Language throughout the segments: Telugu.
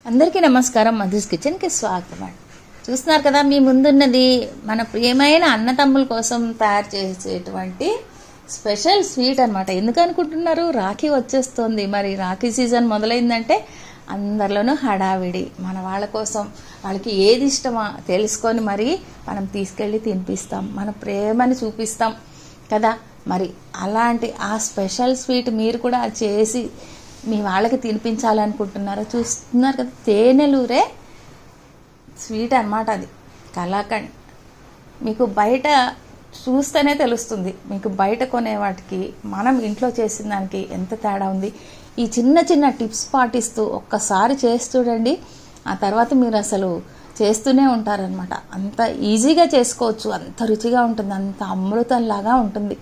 అందరికీ నమస్కారం. మధుస్ కిచెన్కి స్వాగతం అండి. చూస్తున్నారు కదా, మీ ముందున్నది మన ప్రియమైన అన్నతమ్ముల కోసం తయారు చేసేటువంటి స్పెషల్ స్వీట్ అనమాట. ఎందుకు అనుకుంటున్నారు? రాఖీ వచ్చేస్తుంది. మరి రాఖీ సీజన్ మొదలైందంటే అందరిలోనూ హడావిడి. మన వాళ్ళ కోసం వాళ్ళకి ఏది ఇష్టమో తెలుసుకొని మరి మనం తీసుకెళ్ళి తినిపిస్తాం, మన ప్రేమని చూపిస్తాం కదా. మరి అలాంటి ఆ స్పెషల్ స్వీట్ మీరు కూడా చేసి మీ వాళ్ళకి తినిపించాలనుకుంటున్నారా? చూస్తున్నారు కదా, తేనెలూరే స్వీట్ అనమాట. అది కలాకండ్. మీకు బయట చూస్తేనే తెలుస్తుంది, మీకు బయట కొనే వాటికి మనం ఇంట్లో చేసిన దానికి ఎంత తేడా ఉంది. ఈ చిన్న చిన్న టిప్స్ పాటిస్తూ ఒక్కసారి చేసి చూడండి, ఆ తర్వాత మీరు అసలు చేస్తూనే ఉంటారనమాట. అంత ఈజీగా చేసుకోవచ్చు, అంత రుచిగా ఉంటుంది, అంత అమృతంలాగా ఉంటుంది,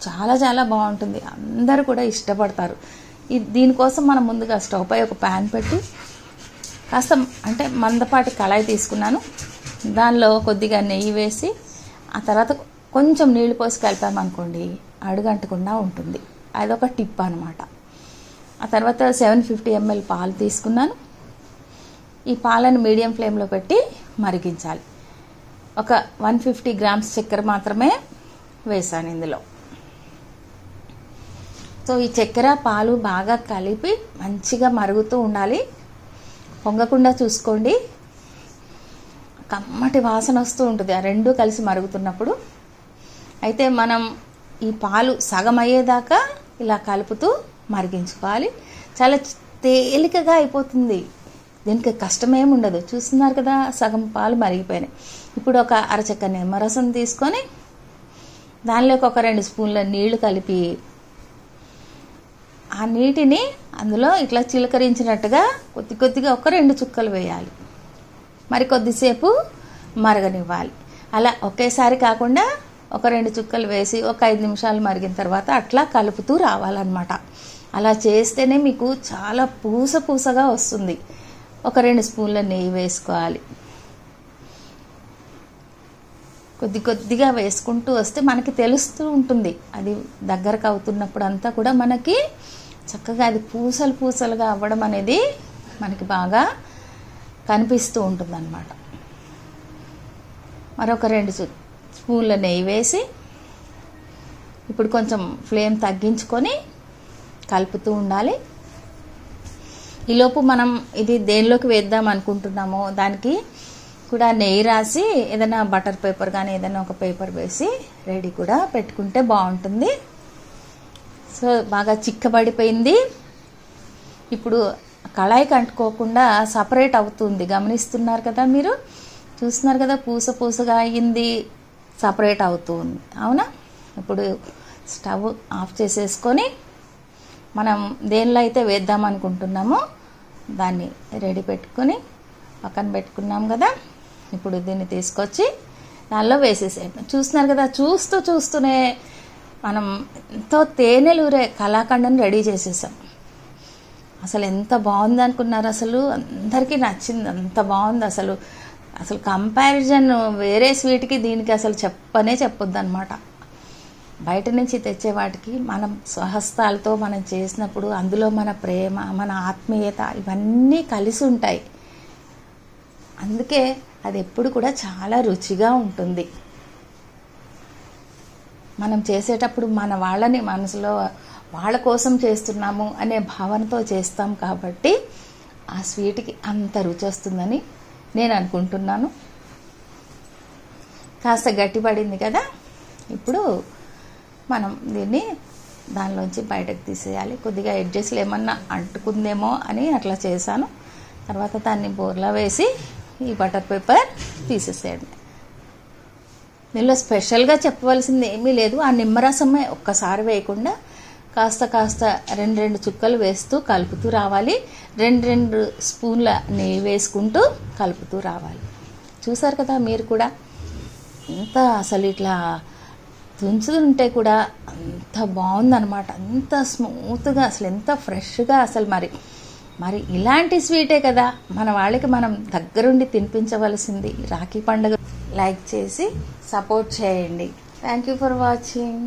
చాలా చాలా బాగుంటుంది. అందరూ కూడా ఇష్టపడతారు. దీనికోసం మనం ముందుగా స్టవ్ పై ఒక ప్యాన్ పెట్టి కాస్త అంటే మందపాటి కళాయి తీసుకున్నాను. దానిలో కొద్దిగా నెయ్యి వేసి ఆ తర్వాత కొంచెం నీళ్లు పోసి కలిపామనుకోండి అడుగంటకుండా ఉంటుంది. అదొక టిప్ అనమాట. ఆ తర్వాత 750 ml పాలు తీసుకున్నాను. ఈ పాలను మీడియం ఫ్లేమ్లో పెట్టి మరిగించాలి. ఒక 150 grams చక్కెర మాత్రమే వేసాను ఇందులో. సో ఈ చక్కెర పాలు బాగా కలిపి మంచిగా మరుగుతూ ఉండాలి, పొంగకుండా చూసుకోండి. కమ్మటి వాసన వస్తూ ఉంటుంది ఆ రెండు కలిసి మరుగుతున్నప్పుడు. అయితే మనం ఈ పాలు సగం అయ్యేదాకా ఇలా కలుపుతూ మరిగించుకోవాలి. చాలా తేలికగా అయిపోతుంది, దీనికి కష్టమేమి ఉండదు. చూస్తున్నారు కదా, సగం పాలు మరిగిపోయినాయి. ఇప్పుడు ఒక అరచెక్క నిమ్మరసం తీసుకొని దానిలోకి ఒక 2 స్పూన్ల నీళ్లు కలిపి ఆ నీటిని అందులో ఇట్లా చిలకరించినట్టుగా కొద్ది కొద్దిగా ఒక 2 చుక్కలు వేయాలి. మరి కొద్దిసేపు మరగనివ్వాలి. అలా ఒకేసారి కాకుండా ఒక 2 చుక్కలు వేసి ఒక 5 నిమిషాలు మరిగిన తర్వాత అట్లా కలుపుతూ రావాలన్నమాట. అలా చేస్తేనే మీకు చాలా పూసగా వస్తుంది. ఒక 2 స్పూన్ల నెయ్యి వేసుకోవాలి. కొద్ది కొద్దిగా వేసుకుంటూ వస్తే మనకి తెలుస్తూ ఉంటుంది, అది దగ్గరకు అవుతున్నప్పుడు అంతా కూడా మనకి చక్కగా అది పూసలుగా అవ్వడం అనేది మనకి బాగా కనిపిస్తూ ఉంటుంది అన్నమాట. మరొక 2 స్పూన్ల నెయ్యి వేసి ఇప్పుడు కొంచెం ఫ్లేమ్ తగ్గించుకొని కలుపుతూ ఉండాలి. ఈలోపు మనం ఇది దేనిలోకి వేద్దాం అనుకుంటున్నామో దానికి కూడా నెయ్యి రాసి ఏదైనా బటర్ పేపర్ కానీ ఏదైనా ఒక పేపర్ వేసి రెడీ కూడా పెట్టుకుంటే బాగుంటుంది. సో బాగా చిక్కబడిపోయింది. ఇప్పుడు కళాయికి అంటుకోకుండా సపరేట్ అవుతుంది, గమనిస్తున్నారు కదా మీరు. చూస్తున్నారు కదా, పూసగా అయ్యింది, సపరేట్ అవుతుంది. అవునా? ఇప్పుడు స్టవ్ ఆఫ్ చేసేసుకొని మనం దేనిలో అయితే వేద్దాం అనుకుంటున్నామో దాన్ని రెడీ పెట్టుకొని పక్కన పెట్టుకున్నాం కదా. ఇప్పుడు దీన్ని తీసుకొచ్చి దానిలో వేసేసేయండి. చూస్తున్నారు కదా, చూస్తూనే మనం ఎంతో తేనెలూరే కలాకండ్ని రెడీ చేసేసాం. అసలు ఎంత బాగుంది అనుకున్నారు? అసలు అందరికీ నచ్చింది, అంత బాగుంది. అసలు కంపారిజన్ వేరే స్వీట్కి దీనికి అసలు చెప్పొద్దు అనమాట. బయట నుంచి తెచ్చే వాటికి మనం స్వహస్తాలతో మనం చేసినప్పుడు అందులో మన ప్రేమ, మన ఆత్మీయత ఇవన్నీ కలిసి ఉంటాయి. అందుకే అది ఎప్పుడు కూడా చాలా రుచిగా ఉంటుంది. మనం చేసేటప్పుడు మన వాళ్ళని మనసులో వాళ్ళ కోసం చేస్తున్నాము అనే భావనతో చేస్తాం కాబట్టి ఆ స్వీట్కి అంత రుచి వస్తుందని నేను అనుకుంటున్నాను. కాస్త గట్టిపడింది కదా, ఇప్పుడు మనం దీన్ని దానిలోంచి బయటకు తీసేయాలి. కొద్దిగా ఎడ్జెస్లు ఏమన్నా అంటుకుందేమో అని అట్లా చేశాను. తర్వాత దాన్ని బోర్లా వేసి ఈ బటర్ పేపర్ తీసేసేయండి. దీనిలో స్పెషల్గా చెప్పవలసింది ఏమీ లేదు. ఆ నిమ్మరసమే ఒక్కసారి వేయకుండా కాస్త 2 చుక్కలు వేస్తూ కలుపుతూ రావాలి. 2 స్పూన్ల నెయ్యి వేసుకుంటూ కలుపుతూ రావాలి. చూసారు కదా మీరు కూడా, ఎంత అసలు ఇట్లా తుంచుతుంటే కూడా అంత బాగుందనమాట, అంత స్మూత్గా, అసలు ఎంత ఫ్రెష్గా. అసలు మరి ఇలాంటి స్వీటే కదా మన వాళ్ళకి మనం దగ్గరుండి తినిపించవలసింది. రాఖీ పండుగ లైక్ చేసి సపోర్ట్ చేయండి. Thank you for watching.